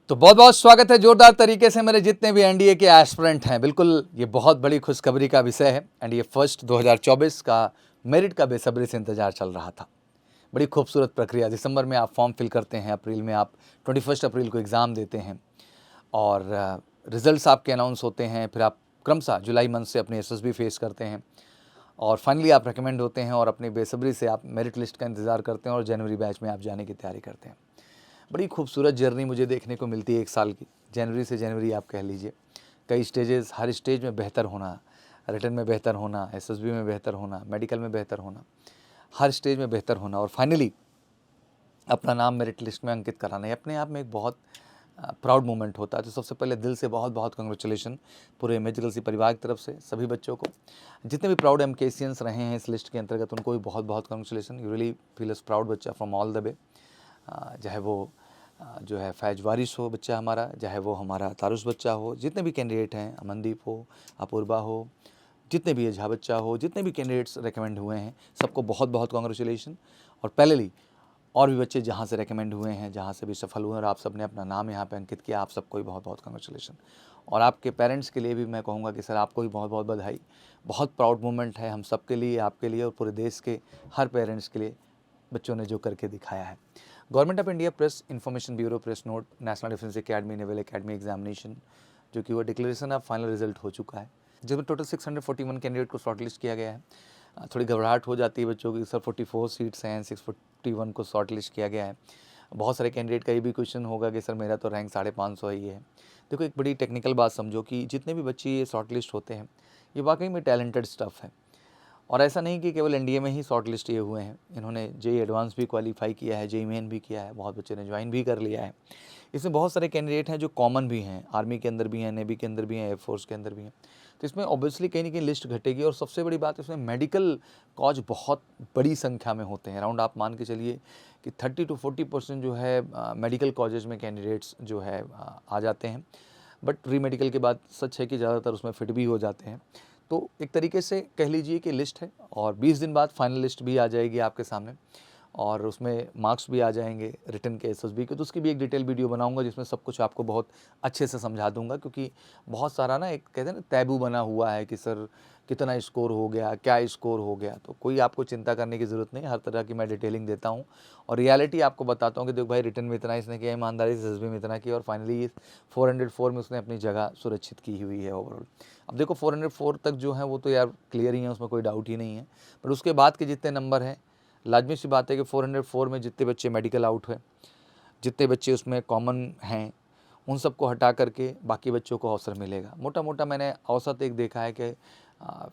तो बहुत बहुत स्वागत है जोरदार तरीके से मेरे जितने भी एनडीए के एस्पिरेंट हैं। बिल्कुल ये बहुत बड़ी खुशखबरी का विषय है। एनडीए फर्स्ट 2024 का मेरिट का बेसब्री से इंतजार चल रहा था। बड़ी खूबसूरत प्रक्रिया। दिसंबर में आप फॉर्म फिल करते हैं, अप्रैल में आप 21 अप्रैल को एग्ज़ाम देते हैं और रिजल्ट्स आपके अनाउंस होते हैं। फिर आप क्रमशः जुलाई मंथ से अपनी एसएसबी फेस करते हैं और फाइनली आप रिकमेंड होते हैं और अपनी बेसब्री से आप मेरिट लिस्ट का इंतज़ार करते हैं और जनवरी बैच में आप जाने की तैयारी करते हैं। बड़ी खूबसूरत जर्नी मुझे देखने को मिलती है एक साल की। जनवरी से जनवरी आप कह लीजिए, कई स्टेजेस, हर स्टेज में बेहतर होना, रिटन में बेहतर होना, एसएसबी में बेहतर होना, मेडिकल में बेहतर होना, हर स्टेज में बेहतर होना और फाइनली अपना नाम मेरिट लिस्ट में अंकित कराना, ये अपने आप में एक बहुत प्राउड मोमेंट होता है। तो सबसे पहले दिल से बहुत बहुत कंग्रेचुलेशन पूरे मेजिकल सी परिवार की तरफ से सभी बच्चों को। जितने भी प्राउड एमकेसियंस रहे हैं इस लिस्ट के अंतर्गत उनको भी बहुत बहुत congratulation. You really feel S proud बच्चा फ्रॉम ऑल द वे। चाहे वो जो है फैज वारिस हो बच्चा हमारा, चाहे वो हमारा तारुश बच्चा हो, जितने भी कैंडिडेट हैं, अमनदीप हो, अपूर्वा हो, जितने भी झा बच्चा हो, जितने भी कैंडिडेट्स रेकमेंड हुए हैं, सबको बहुत बहुत कांग्रेचुलेशन। और पहले और भी बच्चे जहाँ से रेकमेंड हुए हैं, जहाँ से भी सफल हुए और आप सबने अपना नाम यहाँ पे अंकित किया, आप सबको भी बहुत बहुत कांग्रेचुलेशन। और आपके पेरेंट्स के लिए भी मैं कहूँगा कि सर आपको भी बहुत बहुत बधाई। बहुत प्राउड मोमेंट है हम सब के लिए, आपके लिए और पूरे देश के हर पेरेंट्स के लिए, बच्चों ने जो करके दिखाया है। Government of India press information bureau press note, national defence academy, naval academy examination, जो कि वो डिक्लेरेशन ऑफ फाइनल रिजल्ट हो चुका है, जिसमें टोटल 641 कैंडिडेट को शॉर्ट लिस्ट किया गया है। थोड़ी घबराहट हो जाती है बच्चों की, सर 44 सीट्स हैं, 641 को शॉर्ट लिस्ट किया गया है। बहुत सारे कैंडिडेट का ये भी क्वेश्चन होगा कि सर मेरा तो रैंक 550 ही है। देखो एक बड़ी टेक्निकल बात समझो कि जितने भी बच्चे ये शॉर्ट लिस्ट होते हैं ये वाकई में टैलेंटेड स्टफ़ है। और ऐसा नहीं कि केवल एनडीए में ही शॉर्ट लिस्ट ये हुए हैं, इन्होंने जेई एडवांस भी क्वालिफाई किया है, जेई मेन भी किया है, बहुत बच्चे ने ज्वाइन भी कर लिया है। इसमें बहुत सारे कैंडिडेट हैं जो कॉमन भी हैं, आर्मी के अंदर भी हैं, नेवी के अंदर भी हैं, एयरफोर्स के अंदर भी हैं। तो इसमें ऑब्वियसली कहीं ना कहीं लिस्ट घटेगी। और सबसे बड़ी बात इसमें मेडिकल कॉज बहुत बड़ी संख्या में होते हैं। अराउंड आप मान के चलिए कि 30 to 40% जो है मेडिकल कॉजेज में कैंडिडेट्स जो है आ जाते हैं। बट प्री मेडिकल के बाद सच है कि ज़्यादातर उसमें फिट भी हो जाते हैं। तो एक तरीके से कह लीजिए कि लिस्ट है और 20 दिन बाद फाइनल लिस्ट भी आ जाएगी आपके सामने और उसमें मार्क्स भी आ जाएंगे रिटन के, एसएसबी के। तो उसकी भी एक डिटेल वीडियो बनाऊंगा जिसमें सब कुछ आपको बहुत अच्छे से समझा दूंगा, क्योंकि बहुत सारा ना एक कहते हैं ना तैबू बना हुआ है कि सर कितना स्कोर हो गया, क्या स्कोर हो गया। तो कोई आपको चिंता करने की ज़रूरत नहीं, हर तरह की मैं डिटेलिंग देता हूँ और रियलिटी आपको बताता हूँ कि देखो भाई रिटन में इतना इसने किया, ईमानदारी से एसएसबी में इतना किया और फाइनली 404 में उसने अपनी जगह सुरक्षित की हुई है ओवरऑल। अब देखो 404 तक जो है वो तो यार क्लियर ही है, उसमें कोई डाउट ही नहीं है। बट उसके बाद के जितने नंबर हैं, लाजमी सी बात है कि 404 में जितने बच्चे मेडिकल आउट हुए, जितने बच्चे उसमें कॉमन हैं, उन सबको हटा करके बाकी बच्चों को अवसर मिलेगा। मोटा मोटा मैंने औसत एक देखा है कि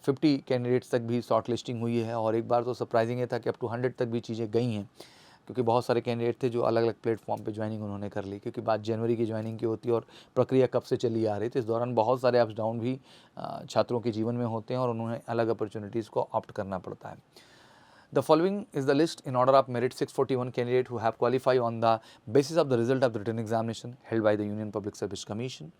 50 कैंडिडेट्स तक भी शॉर्ट लिस्टिंग हुई है और एक बार तो सरप्राइजिंग ये था कि अप टू 100 तक भी चीज़ें गई हैं, क्योंकि बहुत सारे कैंडिडेट थे जो अलग अलग प्लेटफॉर्म पे ज्वाइनिंग उन्होंने कर ली, क्योंकि बात जनवरी की ज्वाइनिंग की होती है और प्रक्रिया कब से चली आ रही थी। इस दौरान बहुत सारे अप्स डाउन भी छात्रों के जीवन में होते हैं और उन्हें अलग अपॉर्चुनिटीज़ को ऑप्ट करना पड़ता है। The following is the list in order of merit 641 candidates who have qualified on the basis of the result of the written examination held by the Union Public Service Commission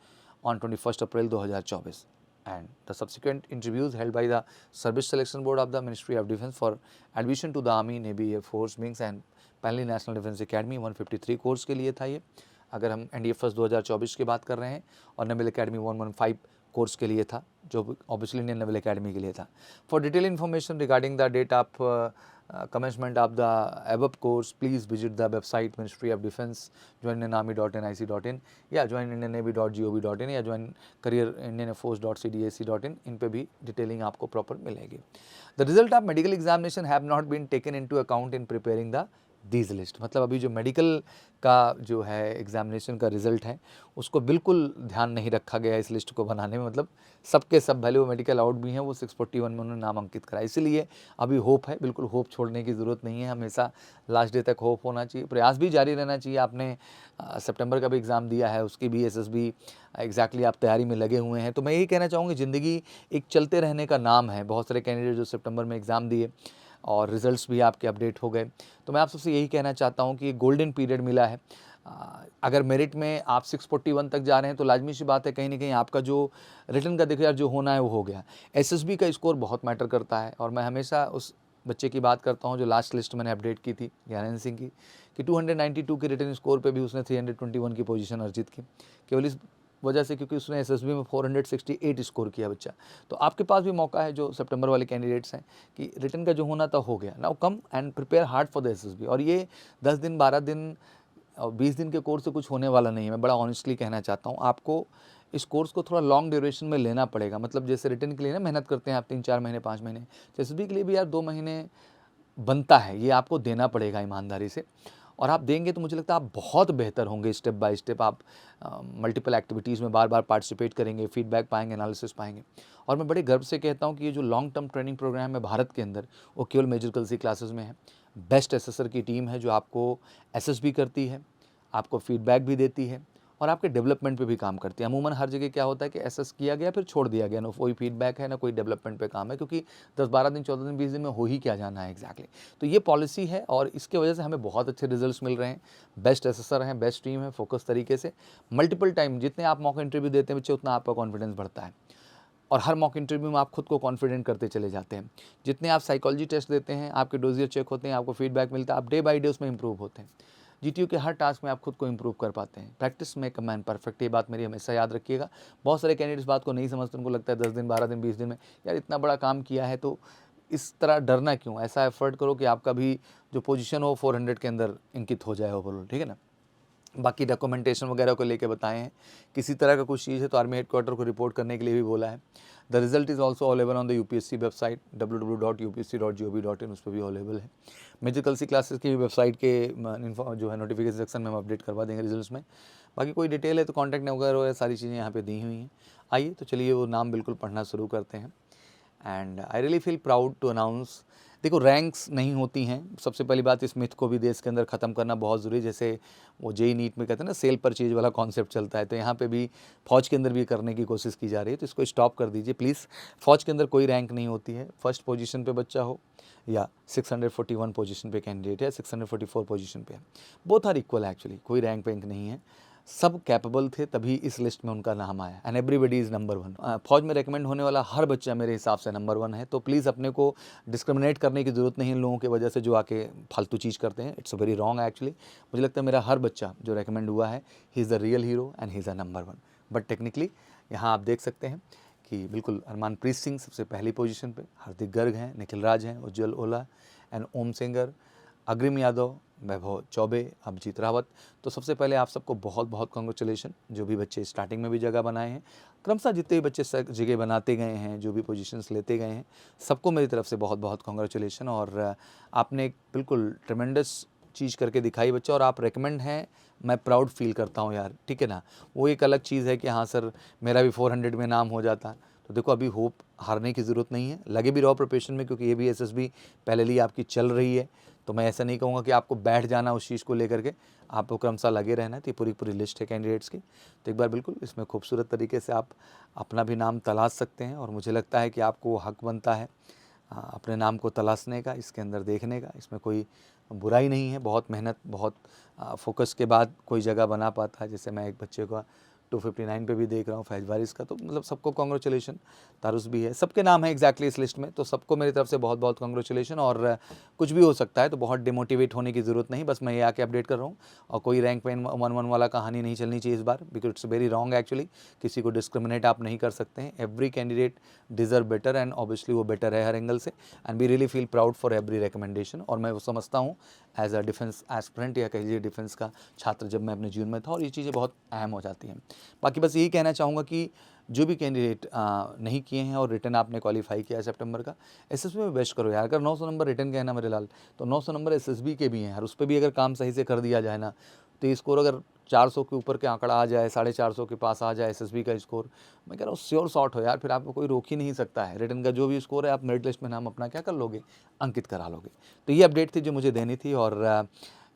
on 21st April 2024 and the subsequent interviews held by the Service Selection Board of the Ministry of Defence for admission to the Army, Navy, Air Force Wings and पहली national defence academy 153 course के लिए था ये, अगर हम NDA first 2024 की बात कर रहे हैं, और नेवल एकेडमी 115 कोर्स के लिए था जो ऑब्वियसली इंडियन नेवल एकेडमी के लिए था। For detail information regarding the date of commencement of the above course, please visit the website Ministry of Defence, joinindianarmy.nic.in या joinindiannavy.gov.in या join careerindianairforce.cdac.in, इन पे भी डिटेलिंग आपको प्रॉपर मिलेगी। The result of medical examination have not been taken into account in preparing the these list, मतलब अभी जो medical का जो है एग्जामिनेशन का रिज़ल्ट है उसको बिल्कुल ध्यान नहीं रखा गया इस लिस्ट को बनाने में। मतलब सबके सब भले वो मेडिकल आउट भी हैं, वो 641 में उन्होंने नाम अंकित करा, इसीलिए अभी होप है, बिल्कुल होप छोड़ने की ज़रूरत नहीं है। हमेशा लास्ट डे तक होप होना चाहिए, प्रयास भी जारी रहना चाहिए। आपने सितंबर का भी एग्ज़ाम दिया है, उसकी भी एसएसबी एग्जैक्टली आप तैयारी में लगे हुए हैं। तो मैं यही कहना चाहूँगी, ज़िंदगी एक चलते रहने का नाम है। बहुत सारे कैंडिडेट जो सितंबर में एग्ज़ाम दिए और रिज़ल्ट्स भी आपके अपडेट हो गए, तो मैं आप सबसे यही कहना चाहता हूँ कि ये गोल्डन पीरियड मिला है। अगर मेरिट में आप 641 तक जा रहे हैं तो लाजमी सी बात है कहीं ना कहीं आपका जो रिटर्न का देखो यार जो होना है वो हो गया। एसएसबी का स्कोर बहुत मैटर करता है और मैं हमेशा उस बच्चे की बात करता हूँ जो लास्ट लिस्ट मैंने अपडेट की थी ज्ञानेंद्र सिंह की, कि 292 के रिटन स्कोर पे भी उसने 321 की पोजीशन अर्जित की, केवल इस वजह से क्योंकि उसने एसएसबी में 468 स्कोर किया बच्चा। तो आपके पास भी मौका है, जो सितंबर वाले कैंडिडेट्स हैं, कि रिटन का जो होना था हो गया। Now come and prepare hard for the SSB. और ये 10 दिन 12 दिन और 20 दिन के कोर्स से कुछ होने वाला नहीं है, मैं बड़ा ऑनेस्टली कहना चाहता हूँ। आपको इस कोर्स को थोड़ा लॉन्ग ड्यूरेशन में लेना पड़ेगा। मतलब जैसे रिटन के लिए ना मेहनत करते हैं आप 3-4 महीने 5 महीने, तो एसएसबी के लिए भी यार 2 महीने बनता है, ये आपको देना पड़ेगा ईमानदारी से। और आप देंगे तो मुझे लगता है आप बहुत बेहतर होंगे। स्टेप बाय स्टेप आप मल्टीपल एक्टिविटीज़ में बार बार पार्टिसिपेट करेंगे, फीडबैक पाएंगे, एनालिसिस पाएंगे। और मैं बड़े गर्व से कहता हूँ कि ये जो लॉन्ग टर्म ट्रेनिंग प्रोग्राम है भारत के अंदर, वो केवल मेजर कलसी क्लासेस में है। बेस्ट एसेसर की टीम है जो आपको एसेस भी करती है, आपको फीडबैक भी देती है और आपके डेवलपमेंट पे भी काम करती है। अमूमन हर जगह क्या होता है कि एसेस किया गया फिर छोड़ दिया गया, ना कोई फीडबैक है ना कोई डेवलपमेंट पे काम है, क्योंकि 10-12 दिन 14 दिन 20 दिन में हो ही क्या जाना है एग्जैक्टली। तो ये पॉलिसी है और इसके वजह से हमें बहुत अच्छे रिजल्ट्स मिल रहे हैं। बेस्ट एसेसर हैं, बेस्ट टीम है, फोकस तरीके से मल्टीपल टाइम जितने आप मॉक इंटरव्यू देते हैं बच्चे, उतना आपका कॉन्फिडेंस बढ़ता है और हर मॉक इंटरव्यू में आप खुद को कॉन्फिडेंट करते चले जाते हैं। जितने आप साइकोलॉजी टेस्ट देते हैं, आपके डोजियर चेक होते हैं, आपको फीडबैक मिलता है, आप डे बाय डे उसमें इंप्रूव होते हैं। जीटीयू के हर टास्क में आप खुद को इंप्रूव कर पाते हैं। Practice make a man perfect, ये बात मेरी हमेशा याद रखिएगा। बहुत सारे कैंडिडेट्स बात को नहीं समझते, उनको लगता है 10 दिन 12 दिन 20 दिन में यार इतना बड़ा काम किया है तो इस तरह डरना क्यों। ऐसा एफर्ट करो कि आपका भी जो पोजीशन हो 400 के अंदर अंकित हो जाए ओवरऑल, ठीक है ना। बाकी डॉक्यूमेंटेशन वगैरह को लेके बताए हैं, किसी तरह का कुछ चीज़ है तो आर्मी हेडक्वार्टर को रिपोर्ट करने के लिए भी बोला है। The result is also available on the UPSC website www.upsc.gov.in, उस पर भी अवेलेबल है। मेजर कलसी क्लासेस की वेबसाइट के जो है नोटिफिकेशन सेक्शन में हम अपडेट करवा देंगे रिजल्ट्स में। बाकी कोई डिटेल है तो कॉन्टैक्ट वगैरह है, सारी चीज़ें यहाँ पे दी हुई हैं। आइए तो चलिए वो नाम बिल्कुल पढ़ना शुरू करते हैं। And I really feel proud to announce, देखो रैंक्स नहीं होती हैं। सबसे पहली बात, इस मिथ को भी देश के अंदर ख़त्म करना बहुत ज़रूरी है। जैसे वो जेई नीट में कहते हैं ना सेल परचेज वाला कॉन्सेप्ट चलता है, तो यहाँ पे भी फौज के अंदर भी करने की कोशिश की जा रही है, तो इसको स्टॉप कर दीजिए प्लीज़। फौज के अंदर कोई रैंक नहीं होती है। फर्स्ट पोजीशन पे बच्चा हो या 641 पोजीशन पे कैंडिडेट है, 644 पोजीशन पे है, बोथ आर इक्वल एक्चुअली, कोई रैंक वैंक नहीं है। सब कैपेबल थे तभी इस लिस्ट में उनका नाम आया, एंड एवरीबडी इज़ नंबर 1। फौज में रेकमेंड होने वाला हर बच्चा मेरे हिसाब से नंबर 1 है। तो प्लीज़ अपने को डिस्क्रिमिनेट करने की ज़रूरत नहीं इन लोगों की वजह से जो आके फालतू चीज़ करते हैं। It's very wrong actually. मुझे लगता है मेरा हर बच्चा जो रेकमेंड हुआ है, he is a real hero and he is a number 1। But technically यहाँ आप देख सकते हैं कि बिल्कुल हरमानप्रीत सिंह सबसे पहली पोजीशन पे, हार्दिक गर्ग हैं, निखिल राज हैं, उज्जवल ओला एंड ओम सिंगर, अग्रिम यादव, वैभव चौबे, अभिजीत रावत। तो सबसे पहले आप सबको बहुत बहुत कॉन्ग्रेचुलेशन, जो भी बच्चे स्टार्टिंग में भी जगह बनाए हैं, क्रमशः जितने भी बच्चे जगह बनाते गए हैं, जो भी पोजीशंस लेते गए हैं, सबको मेरी तरफ से बहुत बहुत कॉन्ग्रेचुलेशन। और आपने एक बिल्कुल ट्रेमेंडस चीज़ करके दिखाई बच्चा, और आप रेकमेंड हैं, मैं प्राउड फील करता हूँ यार, ठीक है ना। वो एक अलग चीज़ है कि हाँ सर मेरा भी 400 में नाम हो जाता। तो देखो अभी होप हारने की ज़रूरत नहीं है, लगे भी रहो प्रिपरेशन में, क्योंकि ये भी एसएसबी पहले लिए आपकी चल रही है। तो मैं ऐसा नहीं कहूँगा कि आपको बैठ जाना उस चीज़ को लेकर के, आपको क्रमशः लगे रहना है। तो ये पूरी पूरी लिस्ट है कैंडिडेट्स की, तो एक बार बिल्कुल इसमें खूबसूरत तरीके से आप अपना भी नाम तलाश सकते हैं। और मुझे लगता है कि आपको हक बनता है अपने नाम को तलाशने का, इसके अंदर देखने का, इसमें कोई बुराई नहीं है। बहुत मेहनत, बहुत फोकस के बाद कोई जगह बना पाता है। जैसे मैं एक बच्चे का 259 पे भी देख रहा हूँ, फैज बारिश का, तो मतलब सबको कॉन्ग्रेचुलेशन। तारुस भी है, सबके नाम है एग्जैक्टली इस लिस्ट में, तो सबको मेरी तरफ से बहुत बहुत कॉन्ग्रेचुलेशन। और कुछ भी हो सकता है, तो बहुत डिमोटिवेट होने की ज़रूरत नहीं, बस मैं ये आके अपडेट कर रहा हूँ। और कोई रैंक वैन 1-1 वाला कहानी नहीं चलनी चाहिए इस बार, because it's very wrong actually. किसी को डिस्क्रिमिनेट आप नहीं कर सकते हैं। Every candidate deserve better, and obviously वो बेटर है हर एंगल से, and we really feel proud for every recommendation. और मैं वो समझता हूँ एज अ डिफेंस एस्पिरेंट, या कह लीजिए डिफेंस का छात्र जब मैं अपने जीवन में था, और ये चीज़ें बहुत अहम हो जाती हैं। बाकी बस यही कहना चाहूँगा कि जो भी कैंडिडेट नहीं किए हैं और रिटर्न आपने क्वालिफाई किया है सितंबर का, एसएसबी में बेस्ट करो यार। अगर 900 नंबर रिटर्न के हैं ना मेरे लाल, तो 900 नंबर एसएसबी के भी हैं यार, उस पर भी अगर काम सही से कर दिया जाए ना, तो ये स्कोर अगर 400 के ऊपर के आंकड़ा आ जाए, 450 के पास आ जाए एसएसबी का स्कोर, मैं कह रहा हूँ श्योर शॉट हो यार। फिर आपको कोई रोक ही नहीं सकता है। रिटर्न का जो भी स्कोर है, आप मेरिट लिस्ट में नाम अपना क्या कर लोगे, अंकित करा लोगे। तो ये अपडेट थी जो मुझे देनी थी, और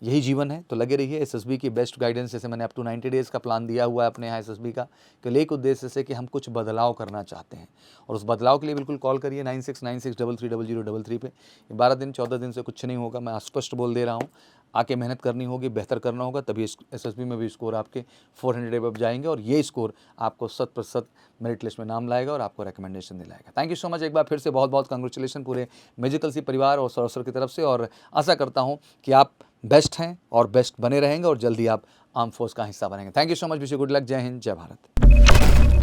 यही जीवन है। तो लगे रहिए एसएसबी की बेस्ट गाइडेंस, जैसे मैंने अप टू 90 डेज़ का प्लान दिया हुआ है अपने यहाँ एसएसबी का, कि एक उद्देश्य से कि हम कुछ बदलाव करना चाहते हैं। और उस बदलाव के लिए बिल्कुल कॉल करिए 9696330033 पे। 12 दिन 14 दिन से कुछ नहीं होगा, मैं स्पष्ट बोल दे रहा हूँ। आके मेहनत करनी होगी, बेहतर करना होगा, तभी एसएसबी में भी स्कोर आपके 400 एबव जाएंगे, और ये स्कोर आपको 100% मेरिट लिस्ट में नाम लाएगा और आपको रिकमेंडेशन दिलाएगा। Thank you so much. एक बार फिर से बहुत बहुत कंग्रेचुलेशन पूरे मेजिकल सी परिवार और सर की तरफ से, और आशा करता हूँ कि आप बेस्ट हैं और बेस्ट बने रहेंगे और जल्दी आप आर्म फोर्स का हिस्सा बनेंगे। Thank you so much, wish you good luck. जय हिंद, जय भारत।